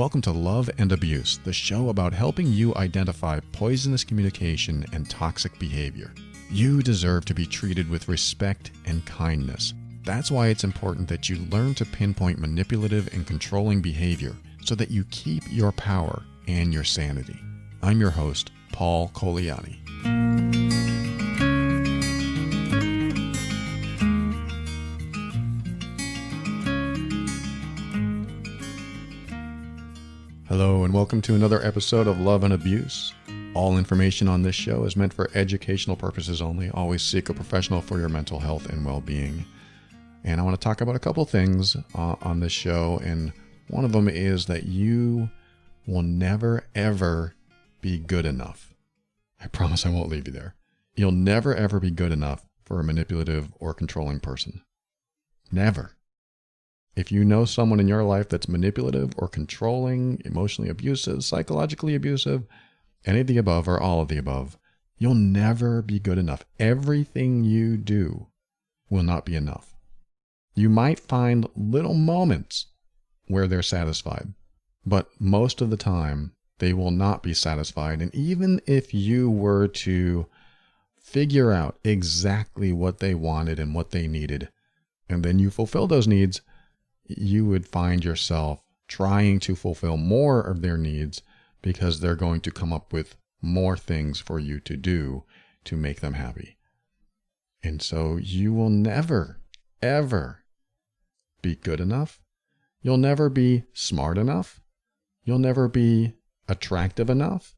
Welcome to Love and Abuse, the show about helping you identify poisonous communication and toxic behavior. You deserve to be treated with respect and kindness. That's why it's important that you learn to pinpoint manipulative and controlling behavior so that you keep your power and your sanity. I'm your host, Paul Coliani. Hello and welcome to another episode of Love and Abuse. All information on this show is meant for educational purposes only. Always seek a professional for your mental health and well-being. And I want to talk about a couple of things on this show, and one of them is that you will never ever be good enough. I promise I won't leave you there. You'll never ever be good enough for a manipulative or controlling person. Never. If you know someone in your life that's manipulative or controlling, emotionally abusive, psychologically abusive, any of the above or all of the above, you'll never be good enough. Everything you do will not be enough. You might find little moments where they're satisfied, but most of the time they will not be satisfied. And even if you were to figure out exactly what they wanted and what they needed, and then you fulfill those needs, you would find yourself trying to fulfill more of their needs because they're going to come up with more things for you to do to make them happy. And so you will never, ever be good enough. You'll never be smart enough. You'll never be attractive enough.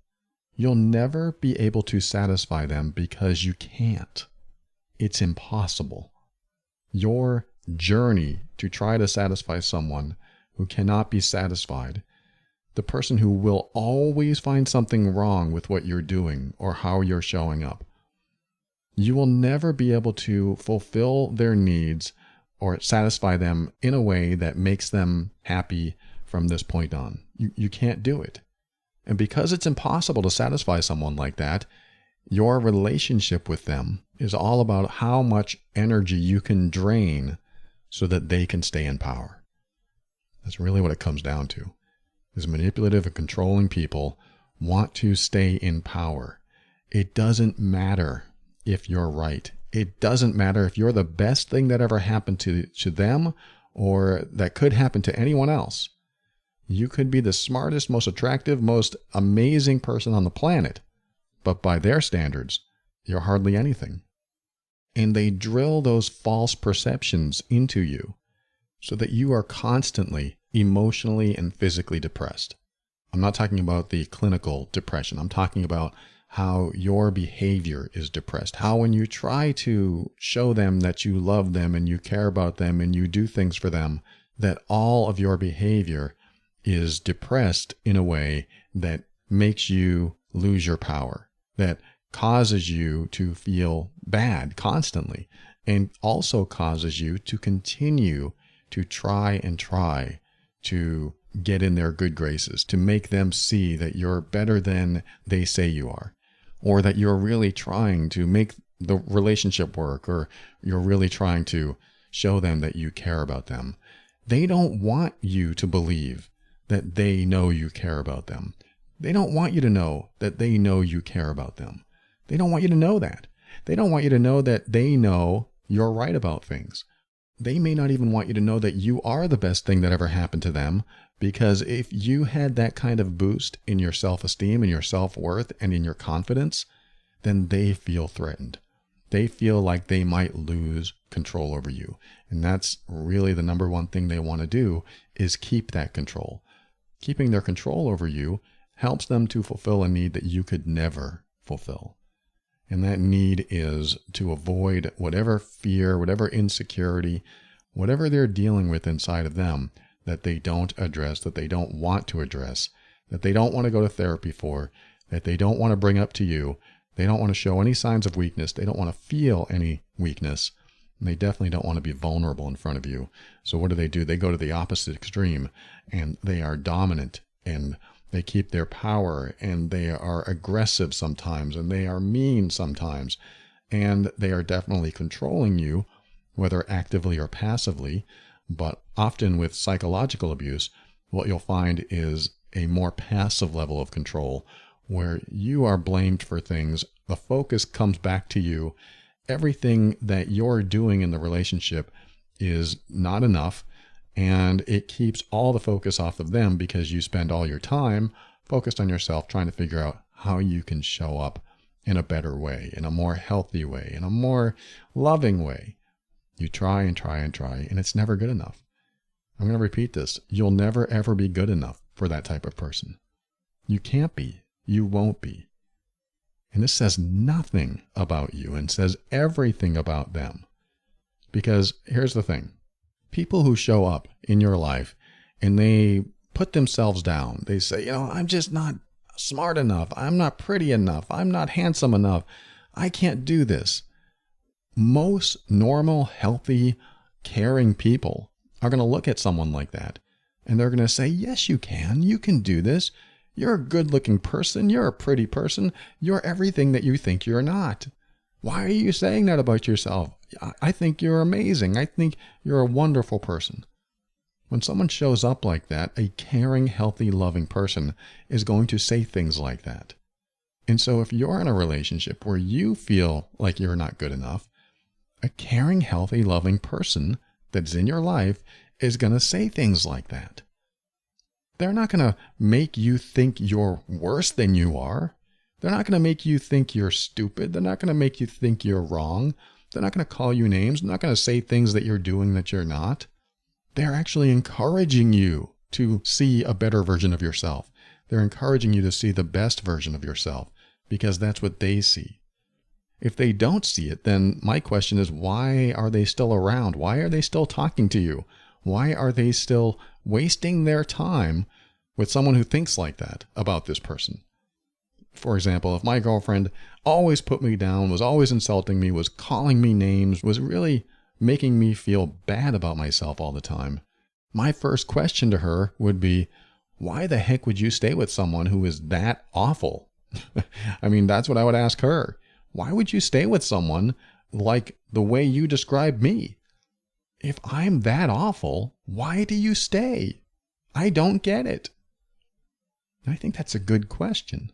You'll never be able to satisfy them because you can't. It's impossible. Your journey to try to satisfy someone who cannot be satisfied, the person who will always find something wrong with what you're doing or how you're showing up, you will never be able to fulfill their needs or satisfy them in a way that makes them happy from this point on. You can't do it. And because it's impossible to satisfy someone like that, your relationship with them is all about how much energy you can drain so that they can stay in power. That's really what it comes down to. These manipulative and controlling people want to stay in power. It doesn't matter if you're right. It doesn't matter if you're the best thing that ever happened to them or that could happen to anyone else. You could be the smartest, most attractive, most amazing person on the planet, but by their standards, you're hardly anything. And they drill those false perceptions into you so that you are constantly emotionally and physically depressed. I'm not talking about the clinical depression. I'm talking about how your behavior is depressed. How when you try to show them that you love them and you care about them and you do things for them, that all of your behavior is depressed in a way that makes you lose your power, that causes you to feel bad constantly, and also causes you to continue to try to get in their good graces, to make them see that you're better than they say you are, or that you're really trying to make the relationship work, or you're really trying to show them that you care about them. They don't want you to believe that they know you care about them. They don't want you to know that they know you care about them. They don't want you to know that. They don't want you to know that they know you're right about things. They may not even want you to know that you are the best thing that ever happened to them, because if you had that kind of boost in your self-esteem and your self-worth and in your confidence, then they feel threatened. They feel like they might lose control over you. And that's really the number one thing they want to do, is keep that control. Keeping their control over you helps them to fulfill a need that you could never fulfill. And that need is to avoid whatever fear, whatever insecurity, whatever they're dealing with inside of them that they don't address, that they don't want to address, that they don't want to go to therapy for, that they don't want to bring up to you. They don't want to show any signs of weakness. They don't want to feel any weakness. And they definitely don't want to be vulnerable in front of you. So what do? They go to the opposite extreme, and they are dominant, and they keep their power, and they are aggressive sometimes, and they are mean sometimes, and they are definitely controlling you, whether actively or passively. But often with psychological abuse, what you'll find is a more passive level of control where you are blamed for things. The focus comes back to you. Everything that you're doing in the relationship is not enough, and it keeps all the focus off of them because you spend all your time focused on yourself trying to figure out how you can show up in a better way, in a more healthy way, in a more loving way. You try and try and try, and it's never good enough. I'm going to repeat this. You'll never, ever be good enough for that type of person. You can't be. You won't be. And this says nothing about you and says everything about them. Because here's the thing. People who show up in your life and they put themselves down. They say, I'm just not smart enough. I'm not pretty enough. I'm not handsome enough. I can't do this. Most normal, healthy, caring people are going to look at someone like that and they're going to say, yes, you can. You can do this. You're a good-looking person. You're a pretty person. You're everything that you think you're not. Why are you saying that about yourself? I think you're amazing. I think you're a wonderful person. When someone shows up like that, a caring, healthy, loving person is going to say things like that. And so if you're in a relationship where you feel like you're not good enough, a caring, healthy, loving person that's in your life is going to say things like that. They're not going to make you think you're worse than you are. They're not going to make you think you're stupid. They're not going to make you think you're wrong. They're not going to call you names. They're not going to say things that you're doing that you're not. They're actually encouraging you to see a better version of yourself. They're encouraging you to see the best version of yourself because that's what they see. If they don't see it, then my question is, why are they still around? Why are they still talking to you? Why are they still wasting their time with someone who thinks like that about this person? For example, if my girlfriend always put me down, was always insulting me, was calling me names, was really making me feel bad about myself all the time, my first question to her would be, why the heck would you stay with someone who is that awful? I mean, that's what I would ask her. Why would you stay with someone like the way you describe me? If I'm that awful, why do you stay? I don't get it. I think that's a good question.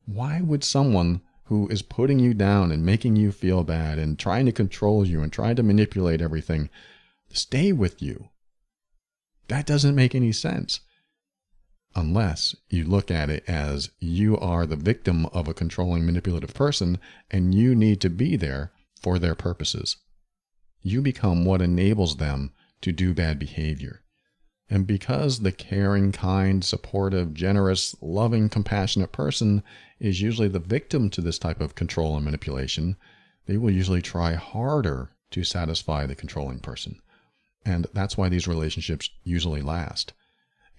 Why would someone who is putting you down and making you feel bad and trying to control you and trying to manipulate everything stay with you? That doesn't make any sense. Unless you look at it as you are the victim of a controlling, manipulative person and you need to be there for their purposes. You become what enables them to do bad behavior. And because the caring, kind, supportive, generous, loving, compassionate person is usually the victim to this type of control and manipulation, they will usually try harder to satisfy the controlling person. And that's why these relationships usually last.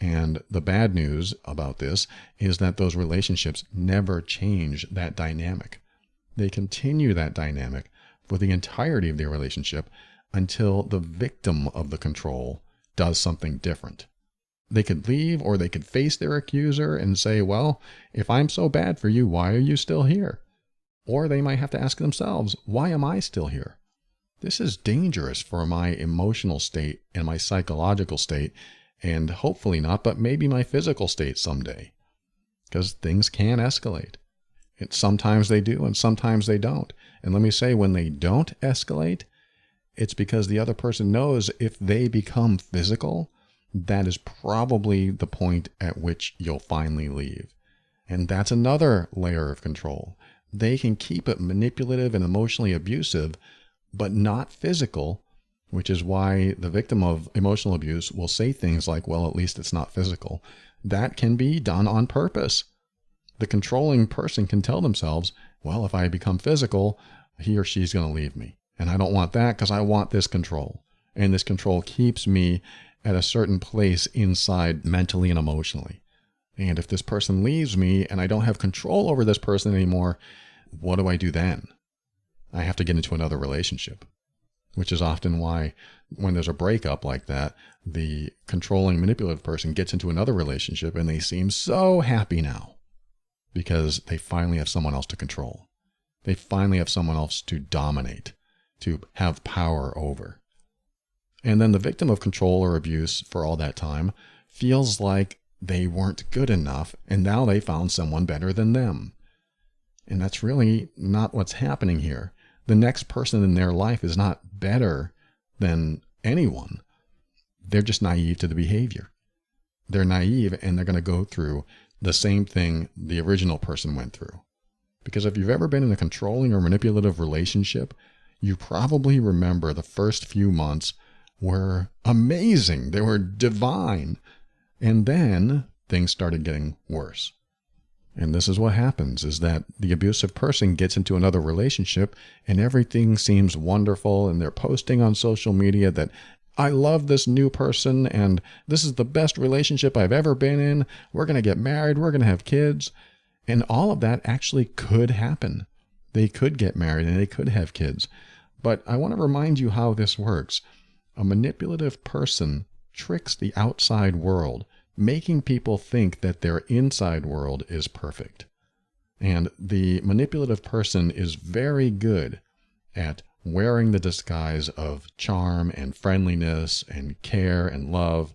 And the bad news about this is that those relationships never change that dynamic. They continue that dynamic for the entirety of their relationship until the victim of the control does something different. They could leave, or they could face their accuser and say, well, if I'm so bad for you, why are you still here? Or they might have to ask themselves, why am I still here? This is dangerous for my emotional state and my psychological state, and hopefully not, but maybe my physical state someday. Because things can escalate. Sometimes they do, and sometimes they don't. And let me say, when they don't escalate, it's because the other person knows if they become physical, that is probably the point at which you'll finally leave. And that's another layer of control. They can keep it manipulative and emotionally abusive, but not physical, which is why the victim of emotional abuse will say things like, well, at least it's not physical. That can be done on purpose. The controlling person can tell themselves, well, if I become physical, he or she's going to leave me. And I don't want that because I want this control. And this control keeps me at a certain place inside mentally and emotionally. And if this person leaves me and I don't have control over this person anymore, what do I do then? I have to get into another relationship, which is often why when there's a breakup like that, the controlling, manipulative person gets into another relationship and they seem so happy now because they finally have someone else to control. They finally have someone else to dominate, to have power over. And then the victim of control or abuse for all that time feels like they weren't good enough and now they found someone better than them. And that's really not what's happening here. The next person in their life is not better than anyone. They're just naive to the behavior. They're naive and they're going to go through the same thing the original person went through. Because if you've ever been in a controlling or manipulative relationship, you probably remember the first few months were amazing. They were divine. And then things started getting worse. And this is what happens, is that the abusive person gets into another relationship and everything seems wonderful and they're posting on social media that I love this new person and this is the best relationship I've ever been in. We're going to get married. We're going to have kids. And all of that actually could happen. They could get married and they could have kids. But I want to remind you how this works. A manipulative person tricks the outside world, making people think that their inside world is perfect. And the manipulative person is very good at wearing the disguise of charm and friendliness and care and love.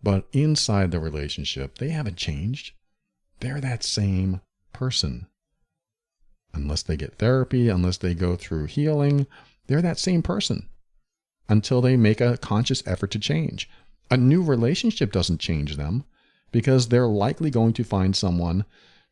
But inside the relationship, they haven't changed. They're that same person. Unless they get therapy, unless they go through healing, they're that same person until they make a conscious effort to change. A new relationship doesn't change them because they're likely going to find someone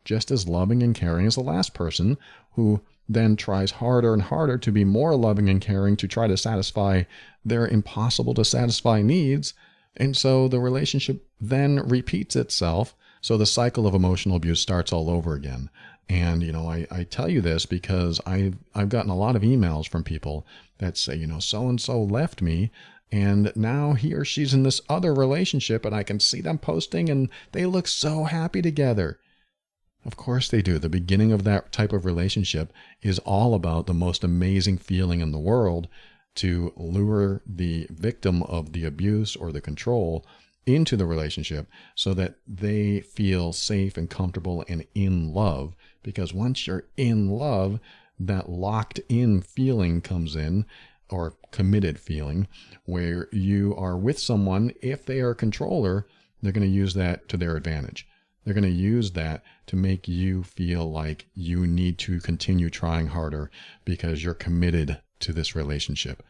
just as loving and caring as the last person, who then tries harder and harder to be more loving and caring to try to satisfy their impossible to satisfy needs. And so the relationship then repeats itself. So the cycle of emotional abuse starts all over again. And, I tell you this because I've gotten a lot of emails from people that say, so-and-so left me and now he or she's in this other relationship and I can see them posting and they look so happy together. Of course they do. The beginning of that type of relationship is all about the most amazing feeling in the world to lure the victim of the abuse or the control into the relationship so that they feel safe and comfortable and in love. Because once you're in love, that locked in feeling comes in, or committed feeling, where you are with someone. If they are a controller, they're going to use that to their advantage. They're going to use that to make you feel like you need to continue trying harder because you're committed to this relationship.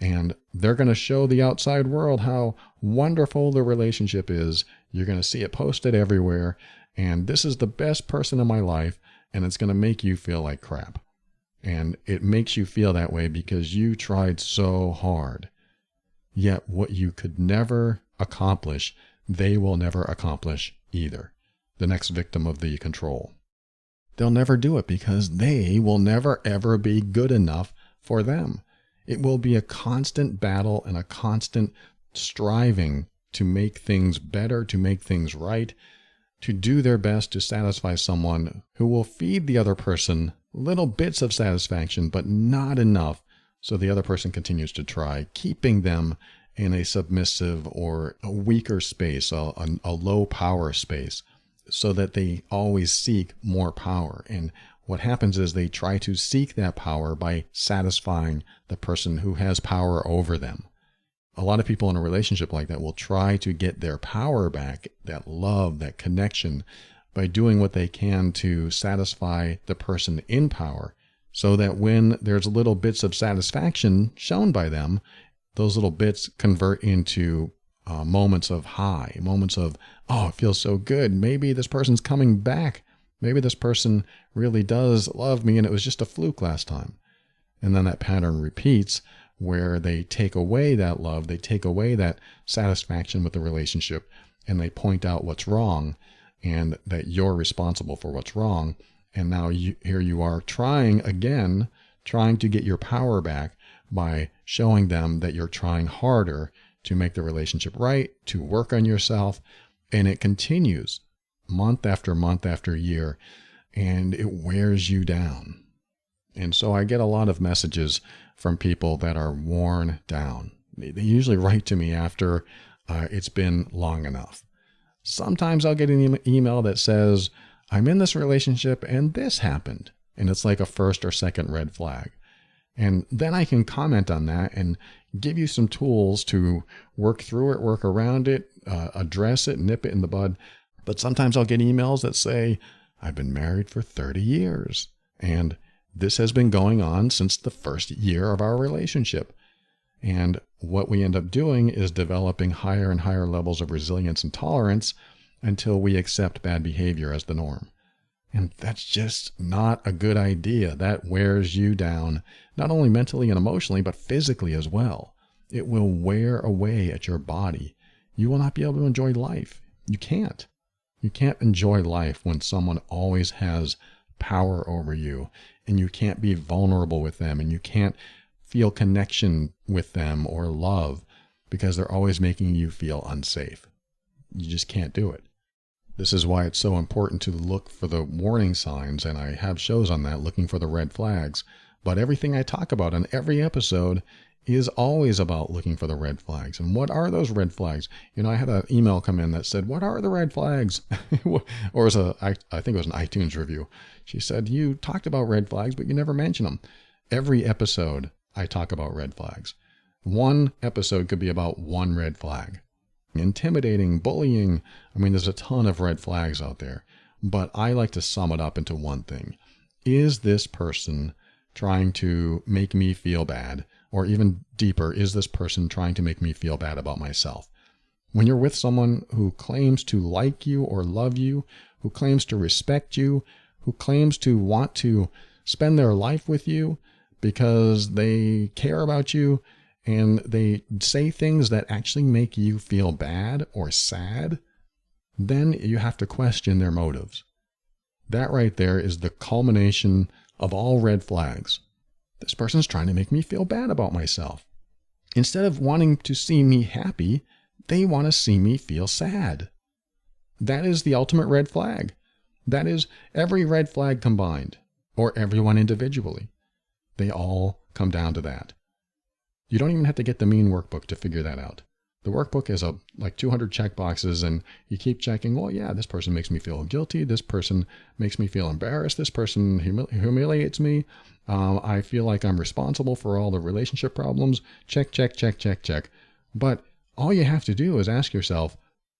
And they're going to show the outside world how wonderful the relationship is. You're going to see it posted everywhere. And this is the best person in my life. And it's going to make you feel like crap. And it makes you feel that way because you tried so hard. Yet what you could never accomplish, they will never accomplish either. The next victim of the control. They'll never do it because they will never ever be good enough for them. It will be a constant battle and a constant striving to make things better, to make things right, to do their best to satisfy someone who will feed the other person little bits of satisfaction, but not enough, so the other person continues to try, keeping them in a submissive or a weaker space, a low power space, so that they always seek more power. And what happens is they try to seek that power by satisfying the person who has power over them. A lot of people in a relationship like that will try to get their power back, that love, that connection, by doing what they can to satisfy the person in power, so that when there's little bits of satisfaction shown by them, those little bits convert into moments of high, moments of, oh, it feels so good. Maybe this person's coming back. Maybe this person really does love me and it was just a fluke last time. And then that pattern repeats where they take away that love, they take away that satisfaction with the relationship, and they point out what's wrong and that you're responsible for what's wrong. And now here you are trying again, trying to get your power back by showing them that you're trying harder to make the relationship right, to work on yourself. And it continues month after month after year, and it wears you down. And so I get a lot of messages from people that are worn down. They usually write to me after it's been long enough. Sometimes I'll get an email that says, I'm in this relationship and this happened. And it's like a first or second red flag. And then I can comment on that and give you some tools to work through it, work around it, address it, nip it in the bud. But sometimes I'll get emails that say, I've been married for 30 years, and this has been going on since the first year of our relationship. And what we end up doing is developing higher and higher levels of resilience and tolerance until we accept bad behavior as the norm. And that's just not a good idea. That wears you down, not only mentally and emotionally, but physically as well. It will wear away at your body. You will not be able to enjoy life. You can't. You can't enjoy life when someone always has power over you, and you can't be vulnerable with them, and you can't feel connection with them or love because they're always making you feel unsafe. You just can't do it. This is why it's so important to look for the warning signs, and I have shows on that, looking for the red flags. But everything I talk about in every episode is always about looking for the red flags. And what are those red flags? I had an email come in that said, what are the red flags? Or I think it was an iTunes review. She said, you talked about red flags, but you never mention them. Every episode, I talk about red flags. One episode could be about one red flag. Intimidating, bullying. There's a ton of red flags out there. But I like to sum it up into one thing. Is this person trying to make me feel bad? Or even deeper, is this person trying to make me feel bad about myself? When you're with someone who claims to like you or love you, who claims to respect you, who claims to want to spend their life with you because they care about you, and they say things that actually make you feel bad or sad, then you have to question their motives. That right there is the culmination of all red flags. This person's trying to make me feel bad about myself. Instead of wanting to see me happy, they want to see me feel sad. That is the ultimate red flag. That is every red flag combined, or everyone individually. They all come down to that. You don't even have to get the mean workbook to figure that out. The workbook is like 200 check boxes, and you keep checking, well, yeah, this person makes me feel guilty. This person makes me feel embarrassed. This person humiliates me. I feel like I'm responsible for all the relationship problems. Check, check, check, check, check. But all you have to do is ask yourself,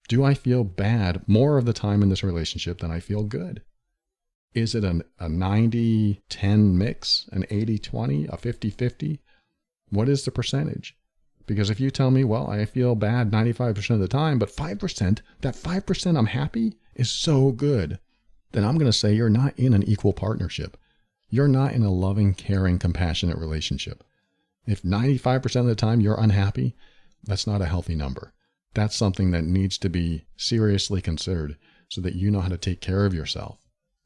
do I feel bad more of the time in this relationship than I feel good? Is it a 90-10 mix, an 80-20, a 50-50? What is the percentage? Because if you tell me, well, I feel bad 95% of the time, but 5%, that 5% I'm happy is so good, then I'm going to say you're not in an equal partnership. You're not in a loving, caring, compassionate relationship. If 95% of the time you're unhappy, that's not a healthy number. That's something that needs to be seriously considered so that you know how to take care of yourself.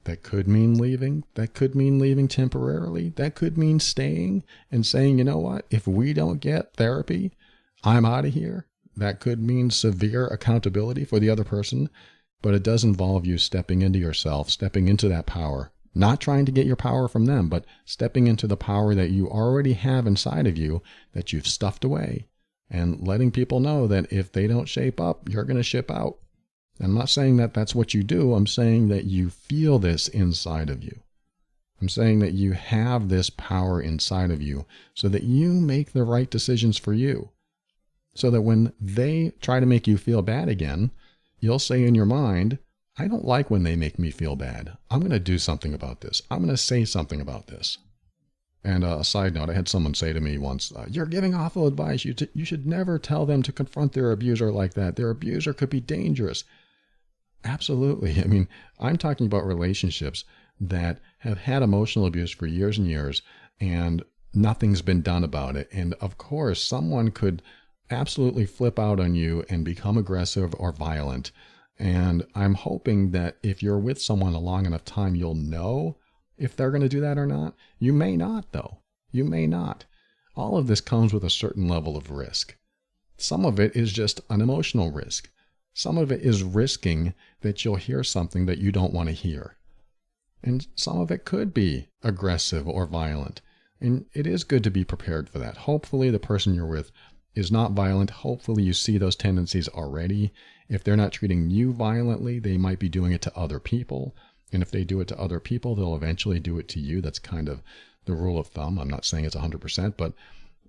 That could mean leaving. That could mean leaving temporarily. That could mean staying and saying, you know what, if we don't get therapy, I'm out of here. That could mean severe accountability for the other person, but it does involve you stepping into yourself, stepping into that power, not trying to get your power from them, but stepping into the power that you already have inside of you that you've stuffed away, and letting people know that if they don't shape up, you're going to ship out. I'm not saying that that's what you do. I'm saying that you feel this inside of you. I'm saying that you have this power inside of you so that you make the right decisions for you. So that when they try to make you feel bad again, you'll say in your mind, I don't like when they make me feel bad. I'm going to do something about this. I'm going to say something about this. And a side note, I had someone say to me once, you're giving awful advice. You should never tell them to confront their abuser like that. Their abuser could be dangerous. Absolutely. I'm talking about relationships that have had emotional abuse for years and years, and nothing's been done about it. And of course, someone could absolutely flip out on you and become aggressive or violent. And I'm hoping that if you're with someone a long enough time, you'll know if they're going to do that or not. You may not, though. You may not. All of this comes with a certain level of risk. Some of it is just an emotional risk. Some of it is risking that you'll hear something that you don't want to hear. And some of it could be aggressive or violent. And it is good to be prepared for that. Hopefully the person you're with is not violent. Hopefully you see those tendencies already. If they're not treating you violently, they might be doing it to other people. And if they do it to other people, they'll eventually do it to you. That's kind of the rule of thumb. I'm not saying it's 100%, but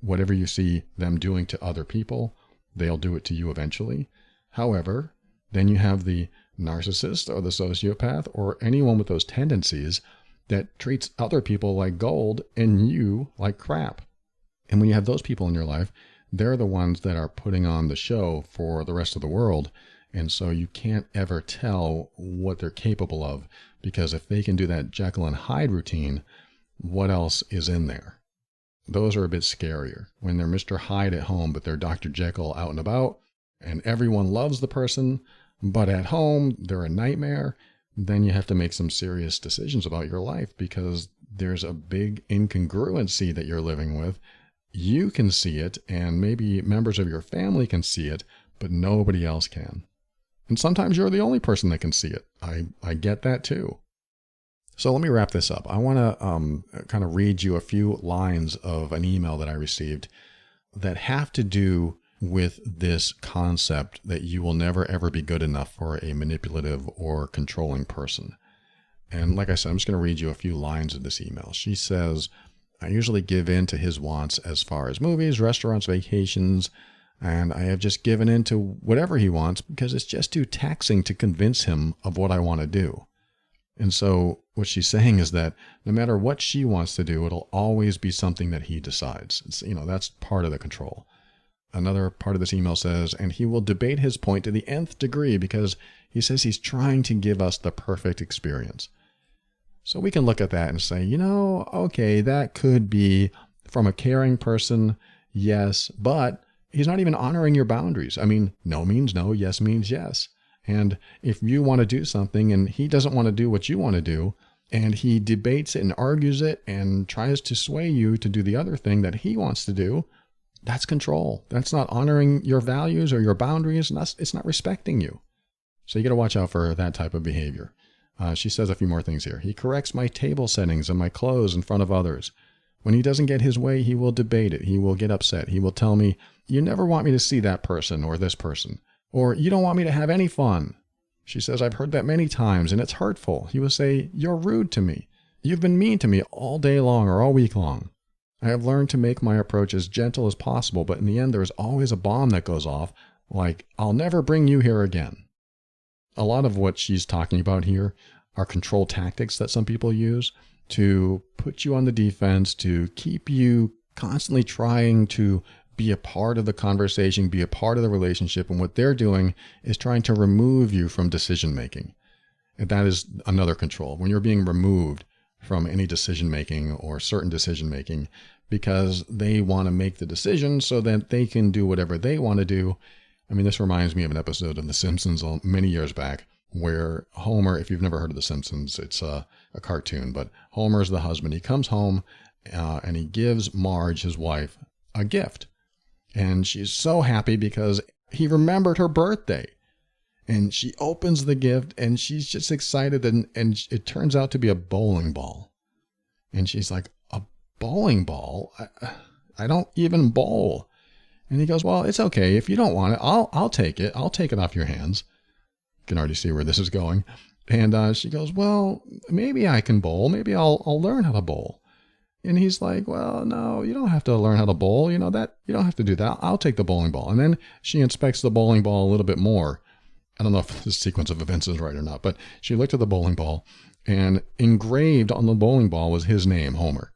whatever you see them doing to other people, they'll do it to you eventually. However, then you have the narcissist or the sociopath or anyone with those tendencies that treats other people like gold and you like crap. And when you have those people in your life, they're the ones that are putting on the show for the rest of the world. And so you can't ever tell what they're capable of, because if they can do that Jekyll and Hyde routine, what else is in there? Those are a bit scarier. When they're Mr. Hyde at home, but they're Dr. Jekyll out and about, and everyone loves the person, but at home they're a nightmare, then you have to make some serious decisions about your life, because there's a big incongruency that you're living with. You can see it, and maybe members of your family can see it, but nobody else can. And sometimes you're the only person that can see it. I get that too. So let me wrap this up. I want to kind of read you a few lines of an email that I received that have to do with this concept that you will never ever be good enough for a manipulative or controlling person. And like I said, I'm just going to read you a few lines of this email. She says, I usually give in to his wants as far as movies, restaurants, vacations, and I have just given in to whatever he wants because it's just too taxing to convince him of what I want to do. And so what she's saying is that no matter what she wants to do, it'll always be something that he decides. It's, that's part of the control. Another part of this email says, and he will debate his point to the nth degree because he says he's trying to give us the perfect experience. So we can look at that and say, okay, that could be from a caring person, yes, but he's not even honoring your boundaries. I mean, no means no, yes means yes. And if you want to do something and he doesn't want to do what you want to do, and he debates it and argues it and tries to sway you to do the other thing that he wants to do, that's control. That's not honoring your values or your boundaries, and it's not respecting you. So you got to watch out for that type of behavior. She says a few more things here. He corrects my table settings and my clothes in front of others. When he doesn't get his way, he will debate it. He will get upset. He will tell me, you never want me to see that person or this person. Or you don't want me to have any fun. She says, I've heard that many times and it's hurtful. He will say, you're rude to me. You've been mean to me all day long or all week long. I have learned to make my approach as gentle as possible, but in the end, there's always a bomb that goes off, like, I'll never bring you here again. A lot of what she's talking about here are control tactics that some people use to put you on the defense, to keep you constantly trying to be a part of the conversation, be a part of the relationship. And what they're doing is trying to remove you from decision making. And that is another control. When you're being removed from any decision making or certain decision making because they want to make the decision so that they can do whatever they want to do. I mean, this reminds me of an episode of The Simpsons many years back where Homer, if you've never heard of The Simpsons, it's a cartoon, but Homer's the husband. He comes home and he gives Marge, his wife, a gift. And she's so happy because he remembered her birthday. And she opens the gift and she's just excited. And it turns out to be a bowling ball. And she's like, a bowling ball? I don't even bowl. And he goes, well, it's okay. If you don't want it, I'll take it. I'll take it off your hands. You can already see where this is going. And she goes, well, maybe I can bowl. Maybe I'll learn how to bowl. And he's like, well, no, you don't have to learn how to bowl. You don't have to do that. I'll take the bowling ball. And then she inspects the bowling ball a little bit more. I don't know if this sequence of events is right or not, but she looked at the bowling ball and engraved on the bowling ball was his name, Homer.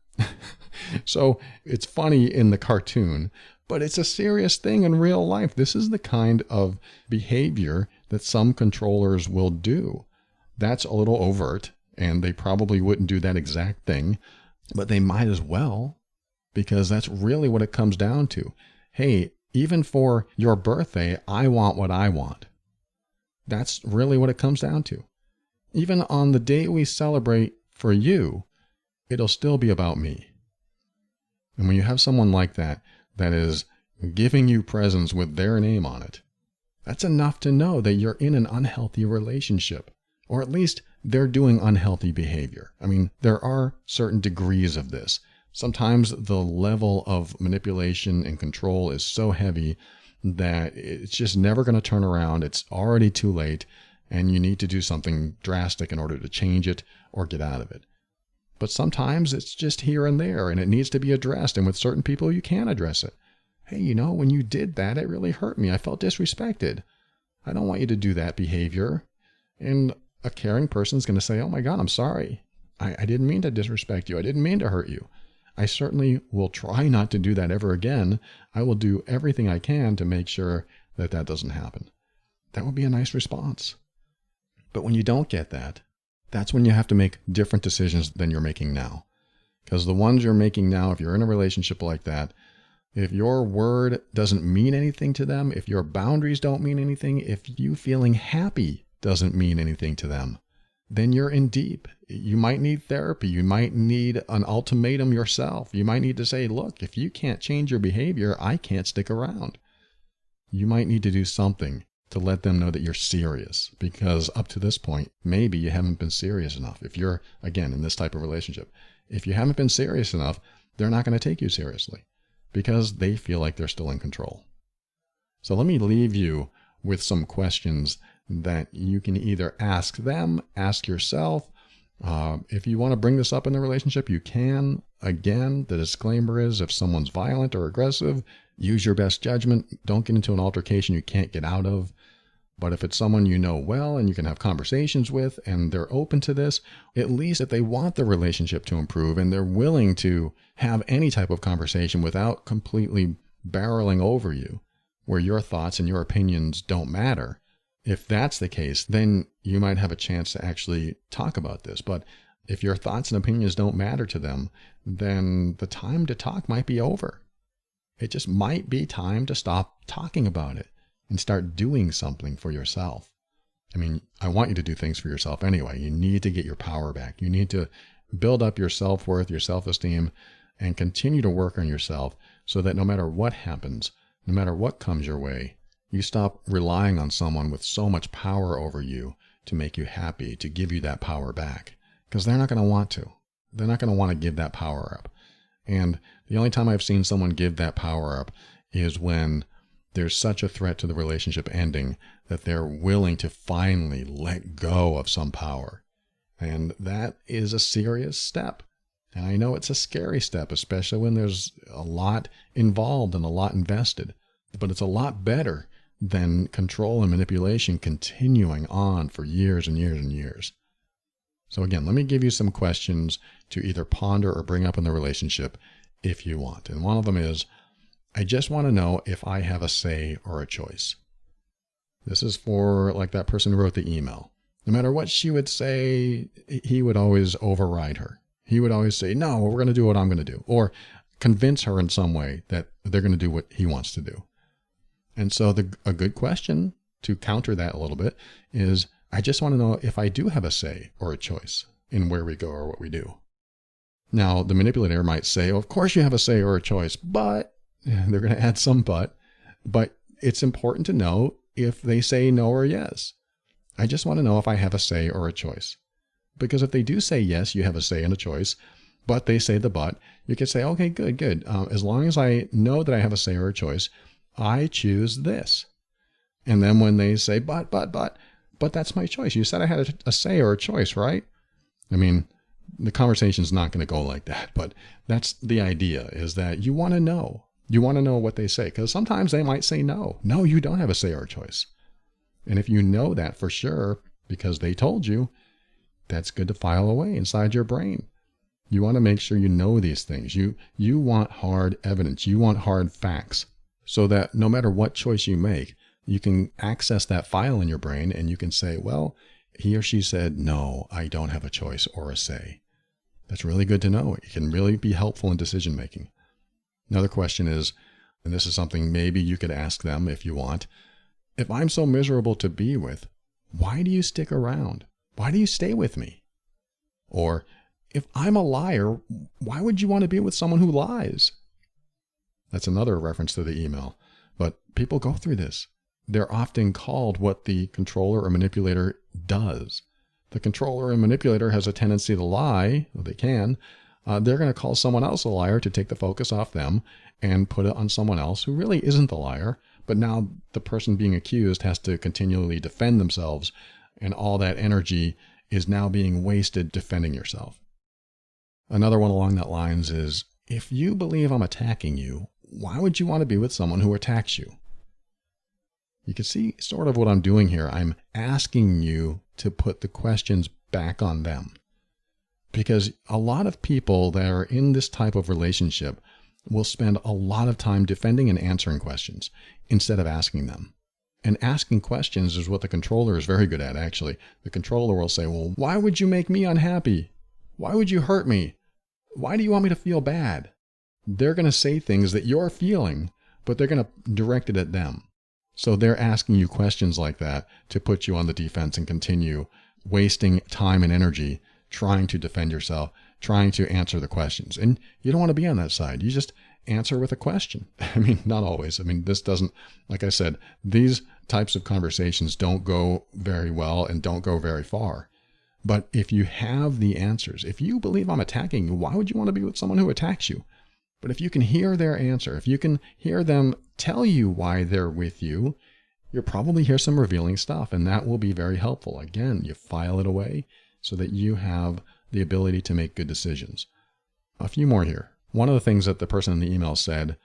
So it's funny in the cartoon, but it's a serious thing in real life. This is the kind of behavior that some controllers will do. That's a little overt, and they probably wouldn't do that exact thing. But they might as well, because that's really what it comes down to. Hey, even for your birthday, I want what I want. That's really what it comes down to. Even on the day we celebrate for you, it'll still be about me. And when you have someone like that is giving you presents with their name on it, that's enough to know that you're in an unhealthy relationship. Or at least they're doing unhealthy behavior. I mean, there are certain degrees of this. Sometimes the level of manipulation and control is so heavy that it's just never going to turn around. It's already too late, and you need to do something drastic in order to change it or get out of it. But sometimes it's just here and there and it needs to be addressed. And with certain people, you can address it. Hey, when you did that, it really hurt me. I felt disrespected. I don't want you to do that behavior. And a caring person is going to say, oh my God, I'm sorry. I didn't mean to disrespect you. I didn't mean to hurt you. I certainly will try not to do that ever again. I will do everything I can to make sure that that doesn't happen. That would be a nice response. But when you don't get that, that's when you have to make different decisions than you're making now. Because the ones you're making now, if you're in a relationship like that, if your word doesn't mean anything to them, if your boundaries don't mean anything, if you feeling happy doesn't mean anything to them, then you're in deep. You might need therapy. You might need an ultimatum yourself. You might need to say, look, if you can't change your behavior, I can't stick around. You might need to do something to let them know that you're serious, because up to this point, maybe you haven't been serious enough. If you're, again, in this type of relationship, if you haven't been serious enough, they're not going to take you seriously because they feel like they're still in control. So let me leave you with some questions that you can either ask them, ask yourself. If you want to bring this up in the relationship, you can. Again, the disclaimer is if someone's violent or aggressive, use your best judgment. Don't get into an altercation you can't get out of. But if it's someone you know well and you can have conversations with and they're open to this, at least if they want the relationship to improve and they're willing to have any type of conversation without completely barreling over you, where your thoughts and your opinions don't matter, if that's the case, then you might have a chance to actually talk about this. But if your thoughts and opinions don't matter to them, then the time to talk might be over. It just might be time to stop talking about it and start doing something for yourself. I mean, I want you to do things for yourself anyway. You need to get your power back. You need to build up your self-worth, your self-esteem, and continue to work on yourself so that no matter what happens, no matter what comes your way, you stop relying on someone with so much power over you to make you happy, to give you that power back. Because they're not going to want to. They're not going to want to give that power up. And the only time I've seen someone give that power up is when there's such a threat to the relationship ending that they're willing to finally let go of some power. And that is a serious step. And I know it's a scary step, especially when there's a lot involved and a lot invested. But it's a lot better than control and manipulation continuing on for years and years and years. So again, let me give you some questions to either ponder or bring up in the relationship if you want. And one of them is, I just want to know if I have a say or a choice. This is for like that person who wrote the email. No matter what she would say, he would always override her. He would always say, no, we're going to do what I'm going to do. Or convince her in some way that they're going to do what he wants to do. And so a good question to counter that a little bit is, I just want to know if I do have a say or a choice in where we go or what we do. Now, the manipulator might say, oh, of course you have a say or a choice, but they're going to add some but it's important to know if they say no or yes. I just want to know if I have a say or a choice. Because if they do say yes, you have a say and a choice, but they say the but, you could say, okay, good. As long as I know that I have a say or a choice, I choose this. And then when they say, but that's my choice. You said I had a say or a choice, right? I mean, the conversation's not going to go like that, but that's the idea, is that you want to know. You want to know what they say, because sometimes they might say no. No, you don't have a say or a choice. And if you know that for sure, because they told you, that's good to file away inside your brain. You want to make sure you know these things. You want hard evidence. You want hard facts, so that no matter what choice you make, you can access that file in your brain and you can say, well, he or she said, no, I don't have a choice or a say. That's really good to know. It can really be helpful in decision making. Another question is, and this is something maybe you could ask them if you want, if I'm so miserable to be with, why do you stick around? Why do you stay with me? Or, if I'm a liar, why would you want to be with someone who lies? That's another reference to the email. But people go through this. They're often called what the controller or manipulator does. The controller and manipulator has a tendency to lie. Well, they can. They're going to call someone else a liar to take the focus off them and put it on someone else who really isn't the liar. But now the person being accused has to continually defend themselves, and all that energy is now being wasted defending yourself. Another one along that lines is, if you believe I'm attacking you, why would you want to be with someone who attacks you? You can see sort of what I'm doing here. I'm asking you to put the questions back on them. Because a lot of people that are in this type of relationship will spend a lot of time defending and answering questions instead of asking them. And asking questions is what the controller is very good at, actually. The controller will say, well, why would you make me unhappy? Why would you hurt me? Why do you want me to feel bad? They're going to say things that you're feeling, but they're going to direct it at them. So they're asking you questions like that to put you on the defense and continue wasting time and energy trying to defend yourself, trying to answer the questions. And you don't want to be on that side. You just answer with a question. I mean, not always. I mean, this doesn't, like I said, these types of conversations don't go very well and don't go very far. But if you have the answers, if you believe I'm attacking you, why would you want to be with someone who attacks you? But if you can hear their answer, if you can hear them tell you why they're with you, you'll probably hear some revealing stuff, and that will be very helpful. Again, you file it away so that you have the ability to make good decisions. A few more here. One of the things that the person in the email said,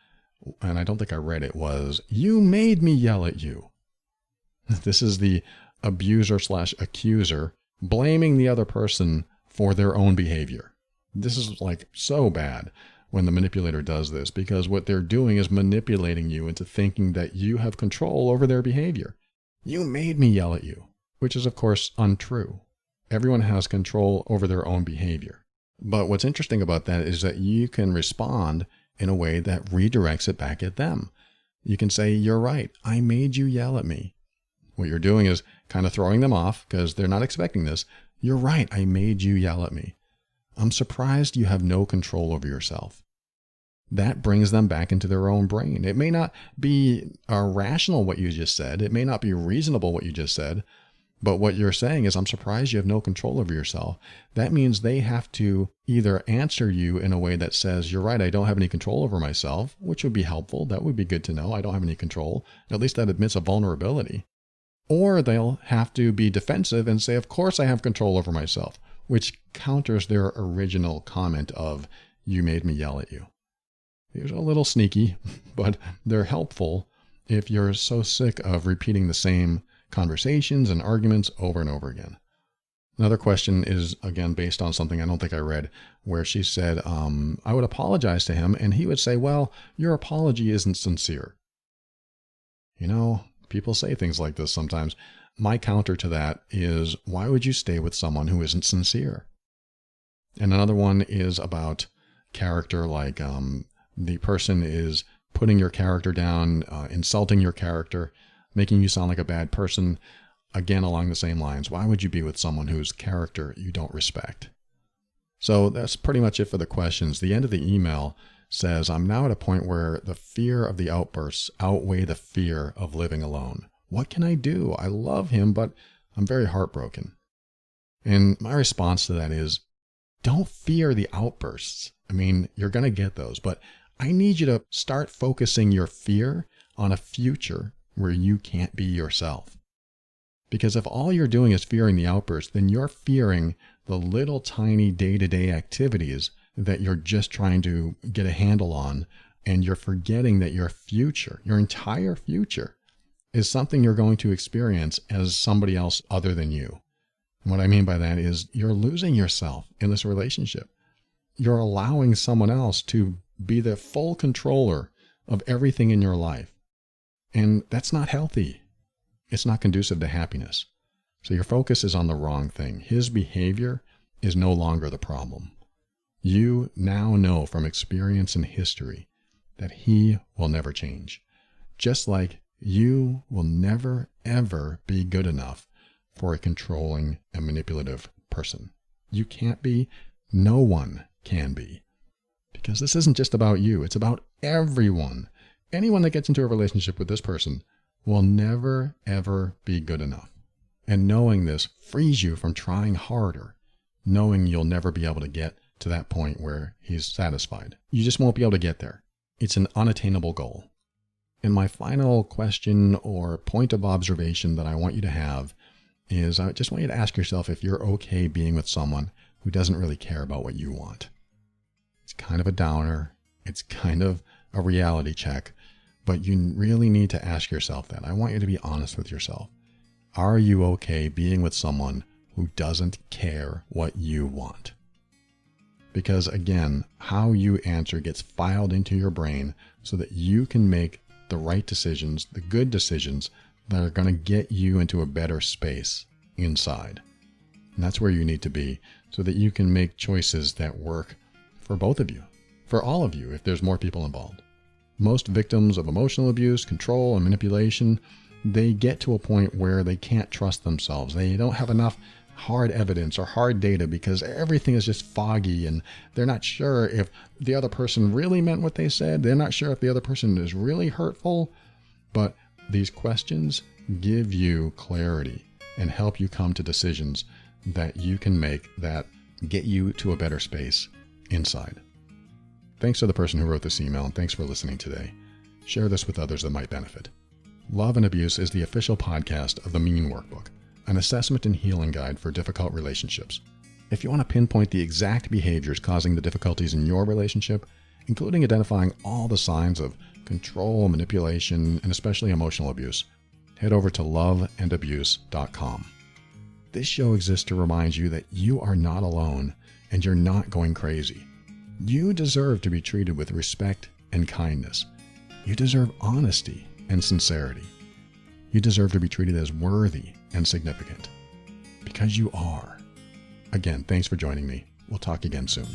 and I don't think I read it, was, you made me yell at you. This is the abuser/accuser blaming the other person for their own behavior. This is like so bad when the manipulator does this, because what they're doing is manipulating you into thinking that you have control over their behavior. You made me yell at you, which is of course untrue. Everyone has control over their own behavior. But what's interesting about that is that you can respond in a way that redirects it back at them. You can say, you're right, I made you yell at me. What you're doing is kind of throwing them off because they're not expecting this. You're right, I made you yell at me. I'm surprised you have no control over yourself. That brings them back into their own brain. It may not be rational what you just said. It may not be reasonable what you just said. But what you're saying is, I'm surprised you have no control over yourself. That means they have to either answer you in a way that says, you're right, I don't have any control over myself, which would be helpful. That would be good to know. I don't have any control. At least that admits a vulnerability. Or they'll have to be defensive and say, of course I have control over myself, which counters their original comment of, you made me yell at you. These are a little sneaky, but they're helpful if you're so sick of repeating the same conversations and arguments over and over again. Another question is, again, based on something I don't think I read, where she said, I would apologize to him, and he would say, well, your apology isn't sincere. You know, people say things like this sometimes. My counter to that is, why would you stay with someone who isn't sincere? And another one is about character, like the person is putting your character down, insulting your character, making you sound like a bad person. Again, along the same lines, why would you be with someone whose character you don't respect? So that's pretty much it for the questions. The end of the email says, I'm now at a point where the fear of the outbursts outweigh the fear of living alone. What can I do? I love him, but I'm very heartbroken. And my response to that is, don't fear the outbursts. I mean, you're going to get those, but I need you to start focusing your fear on a future where you can't be yourself. Because if all you're doing is fearing the outburst, then you're fearing the little tiny day-to-day activities that you're just trying to get a handle on, and you're forgetting that your future, your entire future, is something you're going to experience as somebody else other than you. And what I mean by that is you're losing yourself in this relationship. You're allowing someone else to be the full controller of everything in your life. And that's not healthy. It's not conducive to happiness. So your focus is on the wrong thing. His behavior is no longer the problem. You now know from experience and history that he will never change. Just like you will never, ever be good enough for a controlling and manipulative person. You can't be. No one can be. Because this isn't just about you. It's about everyone. Anyone that gets into a relationship with this person will never, ever be good enough. And knowing this frees you from trying harder, knowing you'll never be able to get to that point where he's satisfied. You just won't be able to get there. It's an unattainable goal. And my final question or point of observation that I want you to have is, I just want you to ask yourself if you're okay being with someone who doesn't really care about what you want. It's kind of a downer. It's kind of a reality check, but you really need to ask yourself that. I want you to be honest with yourself. Are you okay being with someone who doesn't care what you want? Because again, how you answer gets filed into your brain so that you can make the right decisions, the good decisions that are going to get you into a better space inside. And that's where you need to be so that you can make choices that work for both of you, for all of you if there's more people involved. Most victims of emotional abuse, control, and manipulation, they get to a point where they can't trust themselves. They don't have enough hard evidence or hard data because everything is just foggy and they're not sure if the other person really meant what they said. They're not sure if the other person is really hurtful. But these questions give you clarity and help you come to decisions that you can make that get you to a better space inside. Thanks to the person who wrote this email, and thanks for listening today. Share this with others that might benefit. Love and Abuse is the official podcast of the Meaning Workbook, an assessment and healing guide for difficult relationships. If you want to pinpoint the exact behaviors causing the difficulties in your relationship, including identifying all the signs of control, manipulation, and especially emotional abuse, head over to loveandabuse.com. This show exists to remind you that you are not alone and you're not going crazy. You deserve to be treated with respect and kindness. You deserve honesty and sincerity. You deserve to be treated as worthy and significant. Because you are. Again, thanks for joining me. We'll talk again soon.